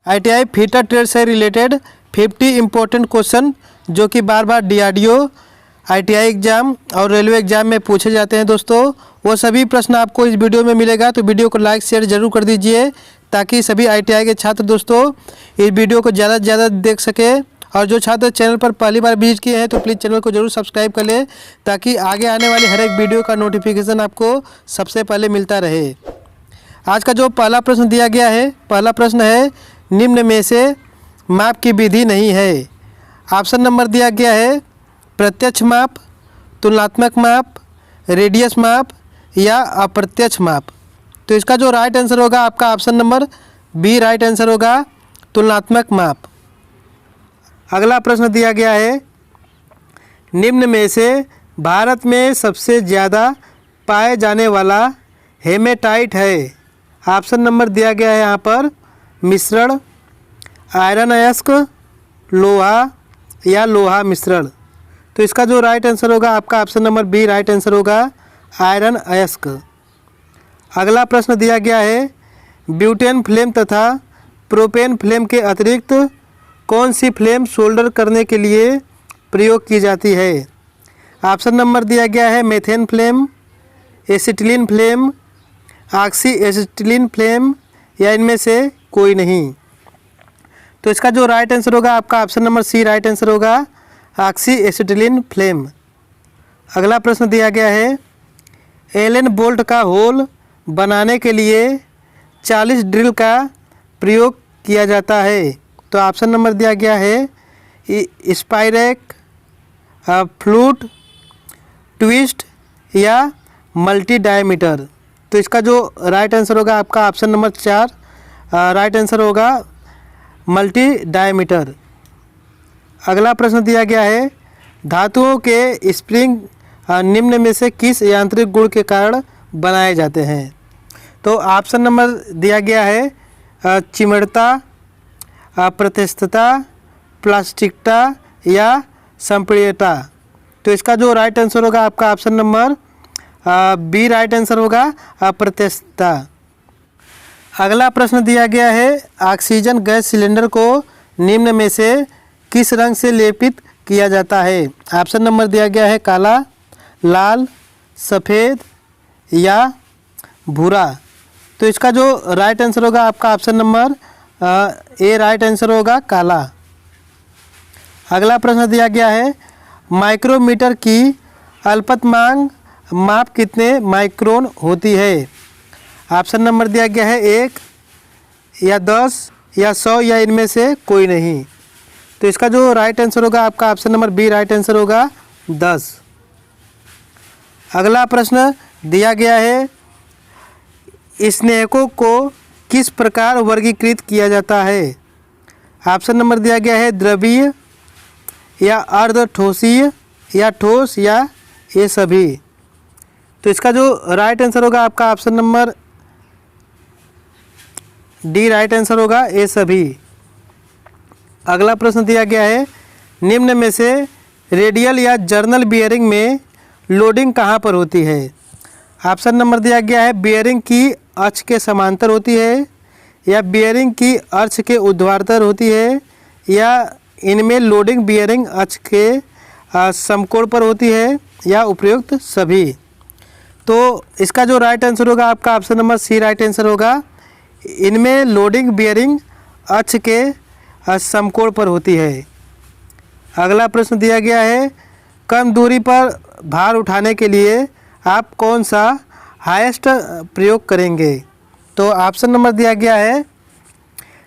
ITI fitter trade से related 50 important question जो कि बार बार DRDO, ITI एग्ज़ाम और रेलवे एग्ज़ाम में पूछे जाते हैं दोस्तों, वो सभी प्रश्न आपको इस वीडियो में मिलेगा। तो वीडियो को लाइक शेयर ज़रूर कर दीजिए ताकि सभी ITI के छात्र दोस्तों इस वीडियो को ज़्यादा से ज़्यादा देख सके। और जो छात्र चैनल पर पहली बार विजिट किए हैं तो प्लीज़ चैनल को जरूर सब्सक्राइब कर लें ताकि आगे आने वाली हर एक वीडियो का नोटिफिकेशन आपको सबसे पहले मिलता रहे। आज का जो पहला प्रश्न दिया गया है, पहला प्रश्न है निम्न में से माप की विधि नहीं है। ऑप्शन नंबर दिया गया है प्रत्यक्ष माप, तुलनात्मक माप, रेडियस माप या अप्रत्यक्ष माप। तो इसका जो राइट आंसर होगा आपका option number B right answer होगा, तुलनात्मक माप। अगला प्रश्न दिया गया है निम्न में से भारत में सबसे ज़्यादा पाए जाने वाला हेमेटाइट है। ऑप्शन नंबर दिया गया है यहाँ पर मिश्रण, आयरन अयस्क, लोहा या लोहा मिश्रण। तो इसका जो राइट आंसर होगा आपका option number B right answer होगा, आयरन अयस्क। अगला प्रश्न दिया गया है ब्यूटेन फ्लेम तथा प्रोपेन फ्लेम के अतिरिक्त कौन सी फ्लेम सोल्डर करने के लिए प्रयोग की जाती है। ऑप्शन नंबर दिया गया है methane flame, acetylene flame, oxy acetylene flame या इनमें से कोई नहीं। तो इसका जो राइट आंसर होगा आपका option number C right answer होगा, ऑक्सी एसिटिलीन फ्लेम। अगला प्रश्न दिया गया है एलन बोल्ट का होल बनाने के लिए 40 ड्रिल का प्रयोग किया जाता है। तो ऑप्शन नंबर दिया गया है स्पाइरेक, फ्लूट, ट्विस्ट या मल्टी डायमीटर। तो इसका जो राइट आंसर होगा आपका ऑप्शन नंबर 4 राइट आंसर होगा, मल्टी डायमीटर। अगला प्रश्न दिया गया है धातुओं के स्प्रिंग निम्न में से किस यांत्रिक गुण के कारण बनाए जाते हैं। तो ऑप्शन नंबर दिया गया है चिमड़ता, प्रत्यस्थता, प्लास्टिकता या संप्रियता। तो इसका जो राइट आंसर होगा आपका option number B right answer होगा, अप्रत्यस्थता। अगला प्रश्न दिया गया है ऑक्सीजन गैस सिलेंडर को निम्न में से किस रंग से लेपित किया जाता है। ऑप्शन नंबर दिया गया है काला, लाल, सफ़ेद या भूरा। तो इसका जो राइट आंसर होगा आपका option number A right answer होगा, काला। अगला प्रश्न दिया गया है माइक्रोमीटर की अल्पतमांक माप कितने माइक्रोन होती है। ऑप्शन नंबर दिया गया है 1 या 10 या 100 या इनमें से कोई नहीं। तो इसका जो राइट आंसर होगा आपका option number B right answer होगा, 10। अगला प्रश्न दिया गया है स्नेहकों को किस प्रकार वर्गीकृत किया जाता है। ऑप्शन नंबर दिया गया है द्रवीय या अर्धठोसीय या ठोस या ये सभी। तो इसका जो राइट आंसर होगा आपका option number D right answer होगा, ये सभी। अगला प्रश्न दिया गया है निम्न में से रेडियल या जर्नल बियरिंग में लोडिंग कहाँ पर होती है। ऑप्शन नंबर दिया गया है बियरिंग की अक्ष के समांतर होती है या बियरिंग की अक्ष के ऊर्ध्वाधर होती है या इनमें लोडिंग बियरिंग अक्ष के समकोण पर होती है या उपयुक्त सभी। तो इसका जो राइट आंसर होगा आपका option number C right answer होगा, इनमें लोडिंग बियरिंग अक्ष के समकोण पर होती है। अगला प्रश्न दिया गया है कम दूरी पर भार उठाने के लिए आप कौन सा हाईएस्ट प्रयोग करेंगे। तो ऑप्शन नंबर दिया गया है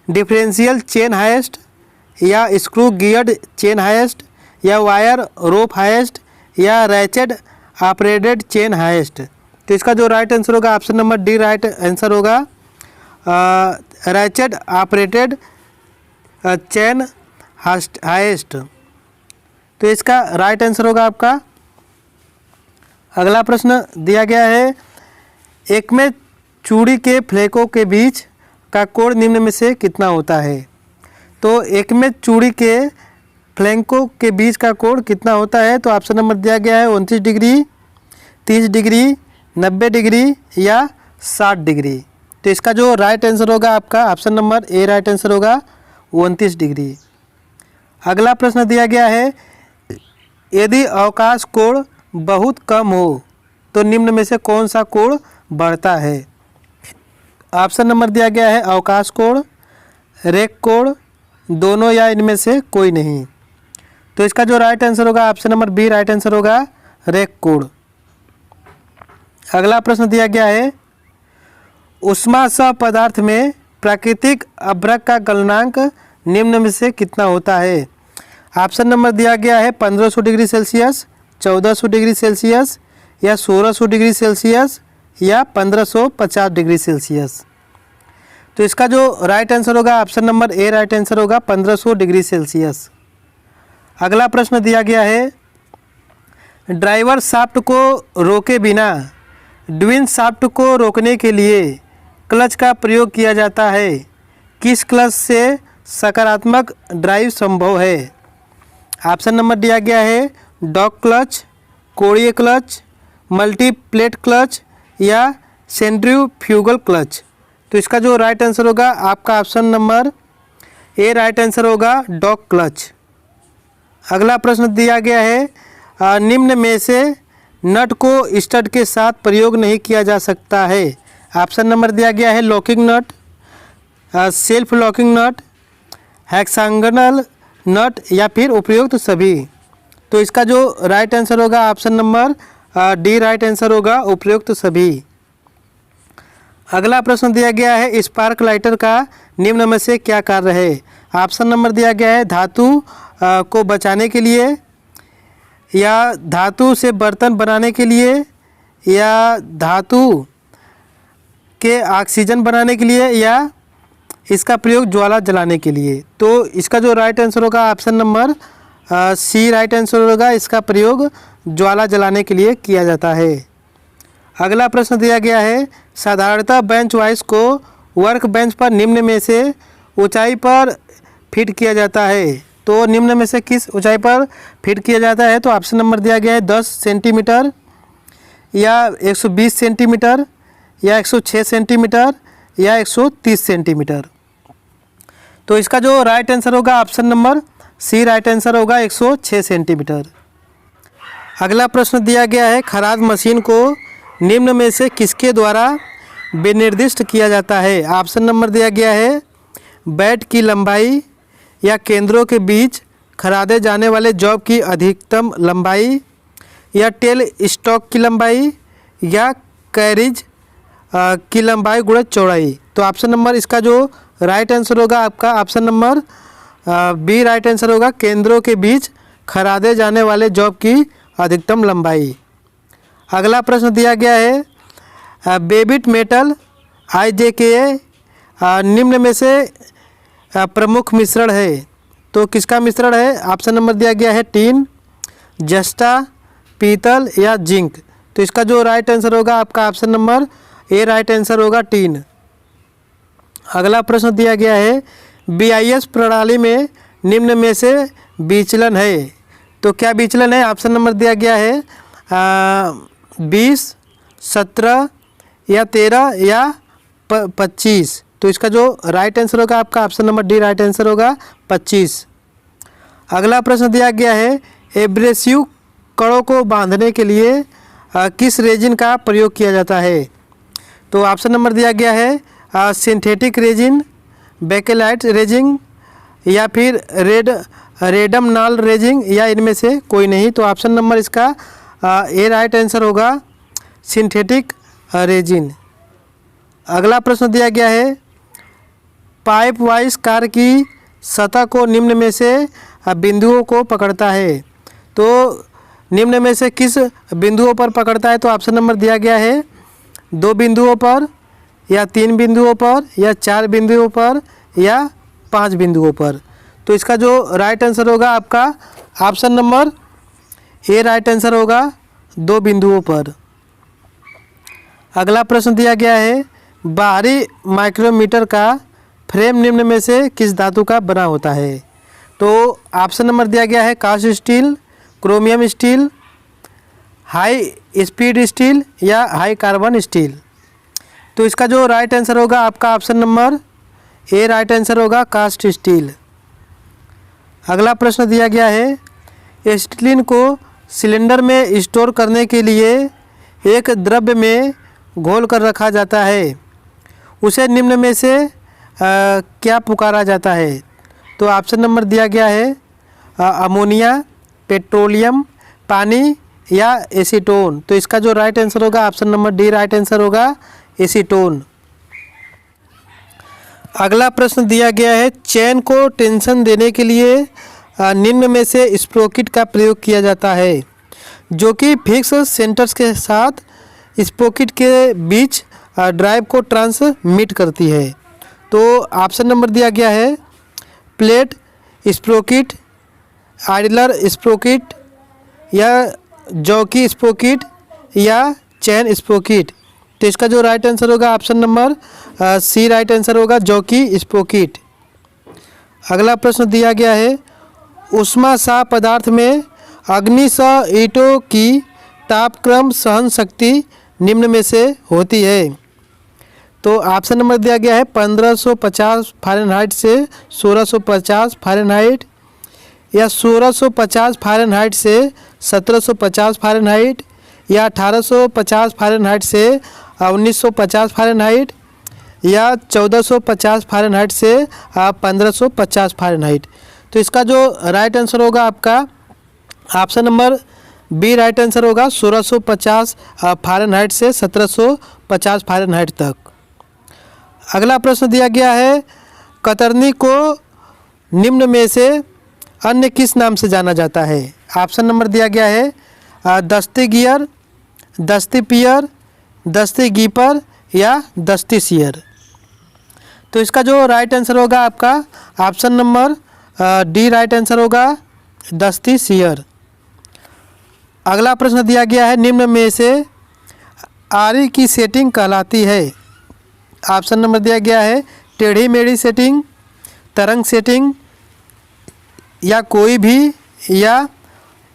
डिफरेंशियल चेन हाईएस्ट या स्क्रू गियर्ड चेन हाईएस्ट या वायर रोप हाईएस्ट या रैचेट ऑपरेटेड चेन हाईएस्ट। तो इसका जो राइट आंसर होगा option number D right answer होगा, रैचेट ऑपरेटेड चेन हाईएस्ट। तो इसका राइट आंसर होगा आपका। अगला प्रश्न दिया गया है एक में चूड़ी के फ्लैकों के बीच का कोण निम्न में से कितना होता है। तो एक में चूड़ी के फ्लैंकों के बीच का कोण कितना होता है। तो ऑप्शन नंबर दिया गया है 29 डिग्री, 30 डिग्री, 90 डिग्री या 60 डिग्री। तो इसका जो राइट आंसर होगा आपका option number A right answer होगा 29 डिग्री। अगला प्रश्न दिया गया है, यदि अवकाश कोण बहुत कम हो तो निम्न में से कौन सा कोण बढ़ता है? ऑप्शन नंबर दिया गया है अवकाश कोण, रेख कोण, दोनों या इनमें से कोई नहीं। तो इसका जो राइट आंसर होगा option number B right answer होगा रेख कोण। अगला प्रश्न दिया गया है, ऊष्मा सह पदार्थ में प्राकृतिक अभ्रक का गलनांक निम्न में से कितना होता है? ऑप्शन नंबर दिया गया है 1500 डिग्री सेल्सियस, 1400 डिग्री सेल्सियस या 1600 डिग्री सेल्सियस या 1550 डिग्री सेल्सियस। तो इसका जो राइट आंसर होगा option number A right answer होगा 1500 डिग्री सेल्सियस। अगला प्रश्न दिया गया है, ड्राइवर शाफ्ट को रोके बिना ड्विन शाफ्ट को रोकने के लिए क्लच का प्रयोग किया जाता है। किस क्लच से सकारात्मक ड्राइव संभव है? ऑप्शन नंबर दिया गया है डॉग क्लच, कोणीय क्लच, मल्टी प्लेट क्लच या सेंट्रीफ्यूगल क्लच। तो इसका जो राइट आंसर होगा आपका option number A right answer होगा डॉग क्लच। अगला प्रश्न दिया गया है, निम्न में से नट को स्टड के साथ प्रयोग नहीं किया जा सकता है। ऑप्शन नंबर दिया गया है लॉकिंग नट, सेल्फ लॉकिंग नट, हेक्सागोनल नट या फिर उपयुक्त सभी। तो इसका जो राइट आंसर होगा option number D right answer होगा उपयुक्त सभी। अगला प्रश्न दिया गया है, स्पार्क लाइटर का निम्न में से क्या कार्य है? ऑप्शन नंबर दिया गया है धातु को बचाने के लिए या धातु से बर्तन बनाने के लिए या धातु के ऑक्सीजन बनाने के लिए या इसका प्रयोग ज्वाला जलाने के लिए। तो इसका जो राइट आंसर होगा option number C right answer होगा, इसका प्रयोग ज्वाला जलाने के लिए किया जाता है। अगला प्रश्न दिया गया है, साधारणतः बेंच वाइस को वर्क बेंच पर निम्न में से ऊंचाई पर फिट किया जाता है। तो निम्न में से किस ऊंचाई पर फिट किया जाता है? तो ऑप्शन नंबर दिया गया है 10 सेंटीमीटर या 120 सेंटीमीटर या 106 सेंटीमीटर या 130 सेंटीमीटर। तो इसका जो राइट आंसर होगा option number C right answer होगा 106 सेंटीमीटर। अगला प्रश्न दिया गया है, खराद मशीन को निम्न में से किसके द्वारा विनिर्दिष्ट किया जाता है? ऑप्शन नंबर दिया गया है बैट की लंबाई या केंद्रों के बीच खरादे जाने वाले जॉब की अधिकतम लंबाई या टेल स्टॉक की लंबाई या कैरिज की लंबाई गुणा चौड़ाई। तो ऑप्शन नंबर इसका जो राइट आंसर होगा आपका option number B right answer होगा, केंद्रों के बीच खरादे जाने वाले जॉब की अधिकतम लंबाई। अगला प्रश्न दिया गया है, बेबिट मेटल IJKA निम्न में से प्रमुख मिश्रण है। तो किसका मिश्रण है? ऑप्शन नंबर दिया गया है टीन, जस्टा, पीतल या जिंक। तो इसका जो राइट आंसर होगा आपका option number A right answer होगा टीन। अगला प्रश्न दिया गया है, BIS प्रणाली में निम्न में से विचलन है। तो क्या विचलन है? ऑप्शन नंबर दिया गया है 20, 17 या 13 या 25। तो इसका जो राइट आंसर होगा आपका option number D right answer होगा 25। अगला प्रश्न दिया गया है, एब्रेसिव कड़ों को बांधने के लिए किस रेजिन का प्रयोग किया जाता है? तो ऑप्शन नंबर दिया गया है सिंथेटिक रेजिन, बेकेलाइट रेजिन या फिर रेडमनाल रेजिन या इनमें से कोई नहीं। तो ऑप्शन नंबर इसका ए राइट आंसर होगा सिंथेटिक रेजिन। अगला प्रश्न दिया गया है, पाइप वाइज कार की सतह को निम्न में से बिंदुओं को पकड़ता है। तो निम्न में से किस बिंदुओं पर पकड़ता है? तो ऑप्शन नंबर दिया गया है 2 बिंदुओं पर या 3 बिंदुओं पर या 4 बिंदुओं पर या 5 बिंदुओं पर। तो इसका जो राइट आंसर होगा आपका option number A right answer होगा 2 बिंदुओं पर। अगला प्रश्न दिया गया है, बाहरी माइक्रोमीटर का फ्रेम निम्न में से किस धातु का बना होता है? तो ऑप्शन नंबर दिया गया है cast steel, chromium steel, high speed steel या हाई कार्बन स्टील। तो इसका जो राइट आंसर होगा आपका option number A right answer होगा, कास्ट स्टील। अगला प्रश्न दिया गया है, एसिटिलीन को सिलेंडर में स्टोर करने के लिए एक द्रव्य में घोल कर रखा जाता है, उसे निम्न में से क्या पुकारा जाता है? तो ऑप्शन नंबर दिया गया है अमोनिया, पेट्रोलियम, पानी या एसीटोन। तो इसका जो राइट आंसर होगा option number D right answer होगा, एसीटोन। अगला प्रश्न दिया गया है, चेन को टेंशन देने के लिए निम्न में से स्प्रोकेट का प्रयोग किया जाता है, जो कि फिक्स सेंटर्स के साथ स्प्रोकेट के बीच ड्राइव को ट्रांसमिट करती है। तो ऑप्शन नंबर दिया गया है प्लेट स्प्रोकेट, आइडलर स्प्रोकेट या जॉकी स्प्रोकेट या चैन स्प्रोकेट। तो इसका जो राइट आंसर होगा option number C right answer होगा, जॉकी स्प्रोकेट। अगला प्रश्न दिया गया है, ऊष्मा सह पदार्थ में अग्नि सह ईंटों की तापक्रम सहन शक्ति निम्न में से होती है। तो ऑप्शन नंबर दिया गया है 1550 फ़ारेनहाइट से 1650 फ़ारेनहाइट या 1650 फ़ारेनहाइट से 1750 फ़ारेनहाइट या 1850 फ़ारेनहाइट से 1950 फ़ारेनहाइट या 1450 फ़ारेनहाइट से 1550 फ़ारेनहाइट। तो इसका जो राइट आंसर होगा आपका option number B right answer होगा, 1650 फ़ारेनहाइट से 1750 फ़ारेनहाइट तक। अगला प्रश्न दिया गया है, कतरनी को निम्न में से अन्य किस नाम से जाना जाता है? ऑप्शन नंबर दिया गया है दस्ती गियर, दस्ती पियर, दस्ती कीपर या दस्ती सियर। तो इसका जो राइट आंसर होगा आपका option number D right answer होगा, दस्ती सियर। अगला प्रश्न दिया गया है, निम्न में से आरी की सेटिंग कहलाती है? ऑप्शन नंबर दिया गया है टेढ़ी मेढ़ी सेटिंग, तरंग सेटिंग या कोई भी या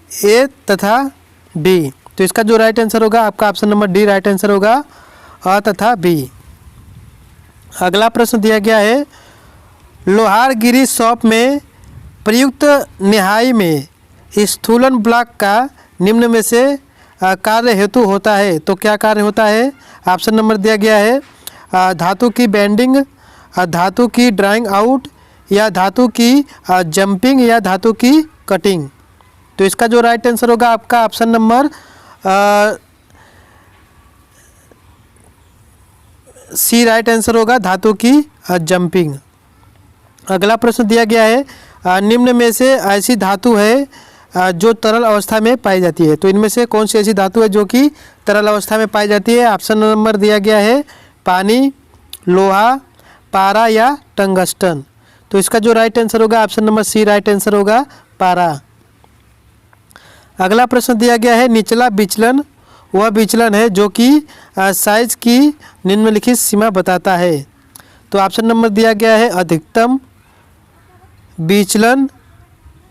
ए तथा बी। तो इसका जो राइट आंसर होगा आपका option number D right answer होगा, अ तथा बी। अगला प्रश्न दिया गया है, लोहारगिरी शॉप में प्रयुक्त निहाई में स्थूलन ब्लॉक का निम्न में से कार्य हेतु होता है। तो क्या कार्य होता है? ऑप्शन नंबर दिया गया है धातु की बेंडिंग, धातु की ड्राइंग आउट या धातु की जंपिंग या धातु की कटिंग। तो इसका जो राइट आंसर होगा आपका option number C right answer होगा, धातु की जंपिंग। अगला प्रश्न दिया गया है, निम्न में से ऐसी धातु है जो तरल अवस्था में पाई जाती है। तो इनमें से कौन सी ऐसी धातु है जो कि तरल अवस्था में पाई जाती है? ऑप्शन नंबर दिया गया है पानी, लोहा, पारा या टंगस्टन। तो इसका जो राइट आंसर होगा option number C right answer होगा, पारा। अगला प्रश्न दिया गया है, निचला विचलन वह विचलन है जो कि साइज की निम्नलिखित सीमा बताता है। तो ऑप्शन नंबर दिया गया है अधिकतम, विचलन,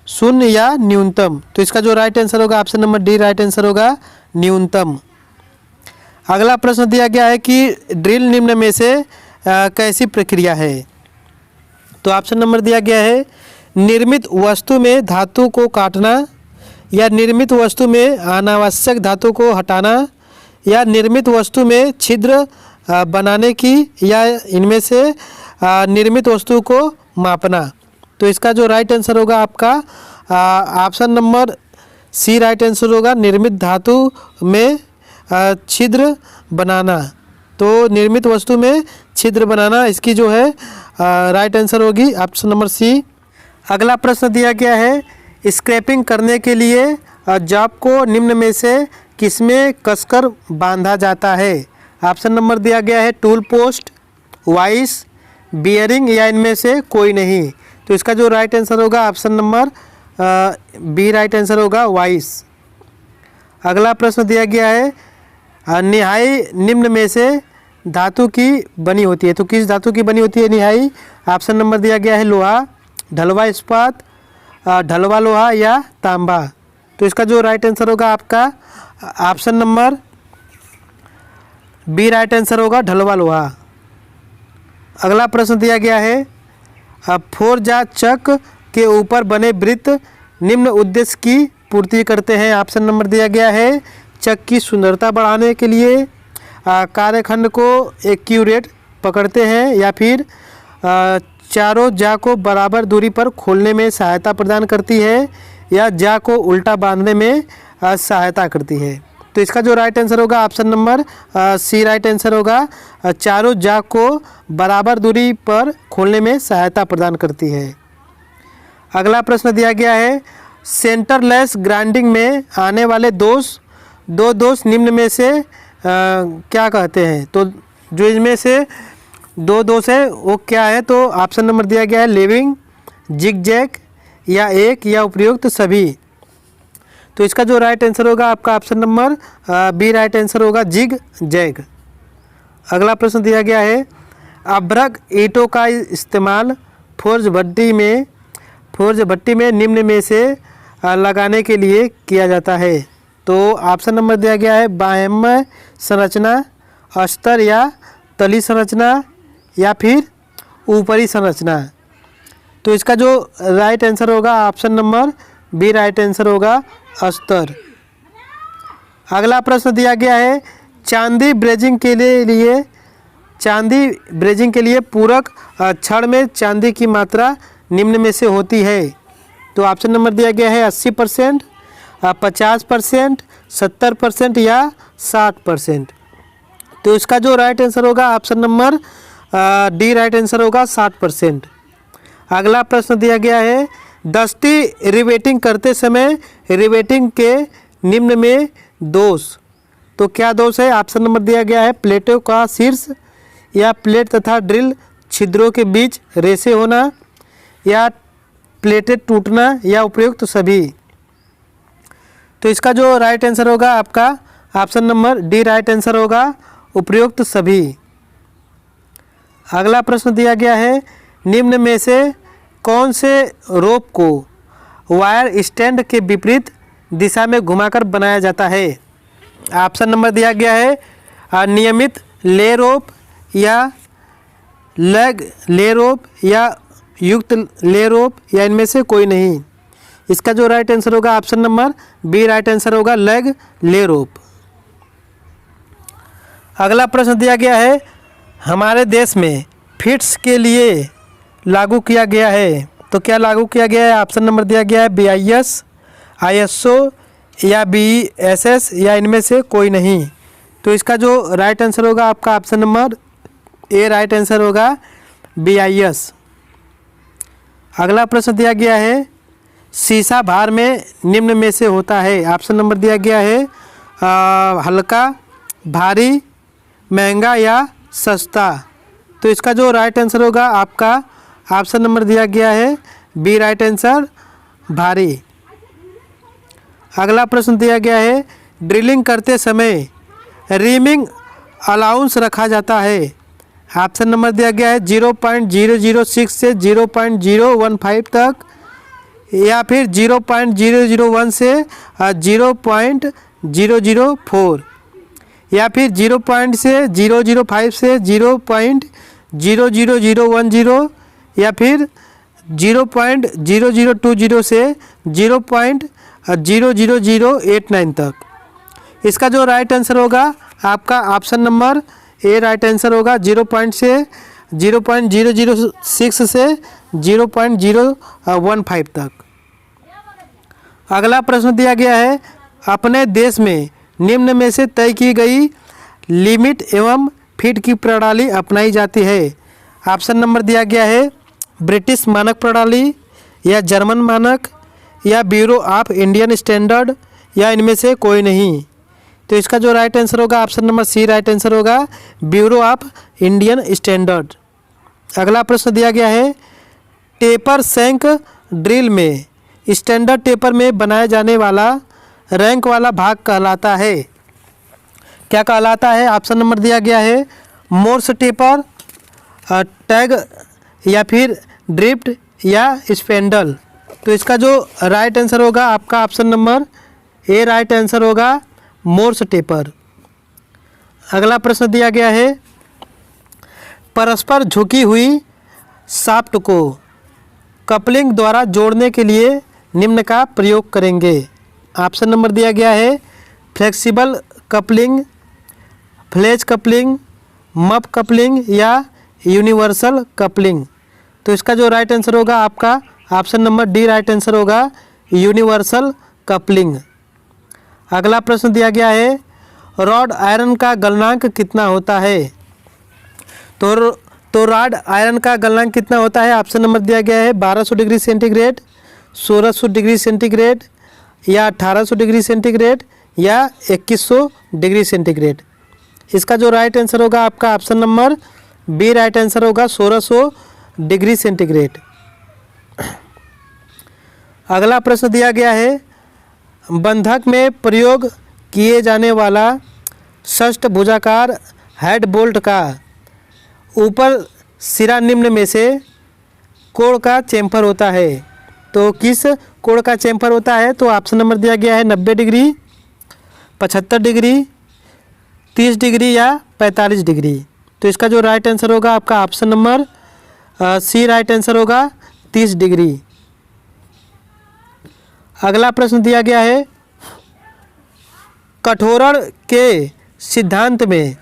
शून्य या न्यूनतम। तो इसका जो राइट आंसर होगा option number D right answer होगा, न्यूनतम। अगला प्रश्न दिया गया है कि ड्रिल निम्न में से कैसी प्रक्रिया है? तो ऑप्शन नंबर दिया गया है निर्मित वस्तु में धातु को काटना या निर्मित वस्तु में अनावश्यक धातु को हटाना या निर्मित वस्तु में छिद्र बनाने की या इनमें से निर्मित वस्तु को मापना। तो इसका जो राइट आंसर होगा आपका option number C right answer होगा, निर्मित धातु में छिद्र बनाना। तो निर्मित वस्तु में छिद्र बनाना इसकी जो है राइट आंसर होगी ऑप्शन नंबर सी। अगला प्रश्न दिया गया है, स्क्रैपिंग करने के लिए जॉब को निम्न में से किसमें कसकर बांधा जाता है? ऑप्शन नंबर दिया गया है टूल पोस्ट, वाइस, बियरिंग या इनमें से कोई नहीं। तो इसका जो राइट आंसर होगा option number B right answer होगा, वाइस। अगला प्रश्न दिया गया है, निहाई निम्न में से धातु की बनी होती है। तो किस धातु की बनी होती है निहाई? ऑप्शन नंबर दिया गया है लोहा, ढलवा इस्पात, ढलवा लोहा या तांबा। तो इसका जो राइट आंसर होगा आपका option number B right answer होगा ढलवा लोहा। अगला प्रश्न दिया गया है, फोरजा चक के ऊपर बने वृत्त निम्न उद्देश्य की पूर्ति करते हैं। ऑप्शन नंबर दिया गया है चक की सुंदरता बढ़ाने के लिए, कार्यखंड को एक्यूरेट पकड़ते हैं, या फिर चारों जा को बराबर दूरी पर खोलने में सहायता प्रदान करती है, या जा को उल्टा बांधने में सहायता करती है। तो इसका जो राइट आंसर होगा option number C right answer होगा, चारों जा को बराबर दूरी पर खोलने में सहायता प्रदान करती है। अगला प्रश्न दिया गया है, सेंटरलेस ग्राइंडिंग में आने वाले दो दोष निम्न में से क्या कहते हैं। तो जो इसमें से दो दोष है वो क्या है, तो ऑप्शन नंबर दिया गया है लिविंग, जिग-जैग, या उपयुक्त सभी। तो इसका जो राइट आंसर होगा आपका option number B right answer होगा जिग-जैग। अगला प्रश्न दिया गया है, अभ्रक ईंटों का इस्तेमाल फोर्ज भट्टी में निम्न में से लगाने के लिए किया जाता है। तो ऑप्शन नंबर दिया गया है बाह्य संरचना, अस्तर या तली संरचना, या फिर ऊपरी संरचना। तो इसका जो राइट आंसर होगा option number B right answer होगा अस्तर। अगला प्रश्न दिया गया है, चांदी ब्रेजिंग के लिए पूरक छड़ में चांदी की मात्रा निम्न में से होती है। तो ऑप्शन नंबर दिया गया है 80%, 50%, 70% या 60%। तो इसका जो राइट आंसर होगा option number D right answer होगा 60%। अगला प्रश्न दिया गया है, दस्ती रिवेटिंग करते समय रिवेटिंग के निम्न में दोष। तो क्या दोष है, ऑप्शन नंबर दिया गया है प्लेटों का शीर्ष, या प्लेट तथा ड्रिल छिद्रों के बीच रेसे होना, या प्लेटें टूटना, या उपयुक्त सभी। तो इसका जो राइट आंसर होगा आपका option number D right answer होगा उपयुक्त सभी। अगला प्रश्न दिया गया है, निम्न में से कौन से रोप को वायर स्टैंड के विपरीत दिशा में घुमाकर बनाया जाता है। ऑप्शन नंबर दिया गया है नियमित ले रोप, या लेग ले रोप, या युक्त ले रोप, या इनमें से कोई नहीं। इसका जो राइट आंसर होगा option number B right answer होगा लेग ले रोप। अगला प्रश्न दिया गया है, हमारे देश में फिट्स के लिए लागू किया गया है। तो क्या लागू किया गया है, ऑप्शन नंबर दिया गया है BIS, ISO, या BSS, या इनमें से कोई नहीं। तो इसका जो राइट आंसर होगा आपका option number A right answer होगा BIS। अगला प्रश्न दिया गया है, शीशा भार में निम्न में से होता है। ऑप्शन नंबर दिया गया है हल्का, भारी, महंगा, या सस्ता। तो इसका जो राइट आंसर होगा आपका ऑप्शन नंबर दिया गया है बी राइट आंसर भारी। अगला प्रश्न दिया गया है, ड्रिलिंग करते समय रीमिंग अलाउंस रखा जाता है। ऑप्शन नंबर दिया गया है 0.006 से 0.015 तक, या फिर 0.001 से 0.004, या फिर 0. से 005 से 0.00010, या फिर 0.0020 से 0.00089 तक। इसका जो राइट आंसर होगा आपका option number A right answer होगा 0. से 0.006 से 0.015 तक। अगला प्रश्न दिया गया है, अपने देश में निम्न में से तय की गई लिमिट एवं फीट की प्रणाली अपनाई जाती है। ऑप्शन नंबर दिया गया है ब्रिटिश मानक प्रणाली, या जर्मन मानक, या ब्यूरो ऑफ इंडियन स्टैंडर्ड, या इनमें से कोई नहीं। तो इसका जो राइट आंसर होगा option number C right answer होगा ब्यूरो ऑफ इंडियन स्टैंडर्ड। अगला प्रश्न दिया गया है, टेपर शैंक ड्रिल में स्टैंडर्ड टेपर में बनाया जाने वाला रैंक वाला भाग कहलाता है। क्या कहलाता है, ऑप्शन नंबर दिया गया है मोर्स टेपर, टैग, या फिर ड्रिफ्ट, या स्पेंडल। तो इसका जो राइट आंसर होगा आपका option number A right answer होगा मोर्स टेपर। अगला प्रश्न दिया गया है, परस्पर झुकी हुई शाफ्ट को कपलिंग द्वारा जोड़ने के लिए निम्न का प्रयोग करेंगे। ऑप्शन नंबर दिया गया है flexible coupling, flange coupling, muff coupling या यूनिवर्सल कपलिंग। तो इसका जो राइट आंसर होगा आपका option number D right answer होगा, यूनिवर्सल कपलिंग। अगला प्रश्न दिया गया है, रॉड आयरन का गलनांक कितना होता है। तो रॉड आयरन का गलनांक कितना होता है। ऑप्शन नंबर दिया गया है 1200 डिग्री सेंटीग्रेड, 1600 डिग्री सेंटीग्रेड या 1800 डिग्री सेंटीग्रेड या 2100 डिग्री सेंटीग्रेड। इसका जो राइट आंसर होगा आपका option number B right answer होगा, 1600 डिग्री सेंटीग्रेड। अगला प्रश्न दिया गया है, बंधक में प्रयोग किए जाने वाला षष्ठभुजाकार हेड बोल्ट का ऊपर सिरा निम्न में से कोण का चैम्फर होता है। तो किस कोण का चैम्फर होता है। तो ऑप्शन नंबर दिया गया है 90 डिग्री, 75 डिग्री, 30 डिग्री या 45 डिग्री। तो इसका जो राइट आंसर होगा आपका option number C right answer होगा, 30 डिग्री। अगला प्रश्न दिया गया है, कठोरण के सिद्धांत में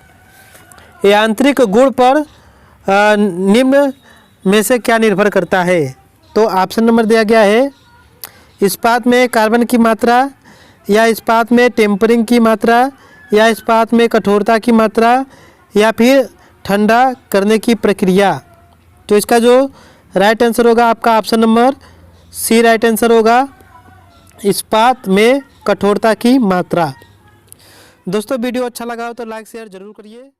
यांत्रिक गुण पर निम्न में से क्या निर्भर करता है। तो ऑप्शन नंबर दिया गया है, इस्पात में कार्बन की मात्रा या इस्पात में टेम्परिंग की मात्रा या इस्पात में कठोरता की मात्रा या फिर ठंडा करने की प्रक्रिया। तो इसका जो राइट आंसर होगा आपका option number C right answer होगा, इस्पात में कठोरता की मात्रा। दोस्तों वीडियो अच्छा लगा हो तो लाइक शेयर जरूर करिए।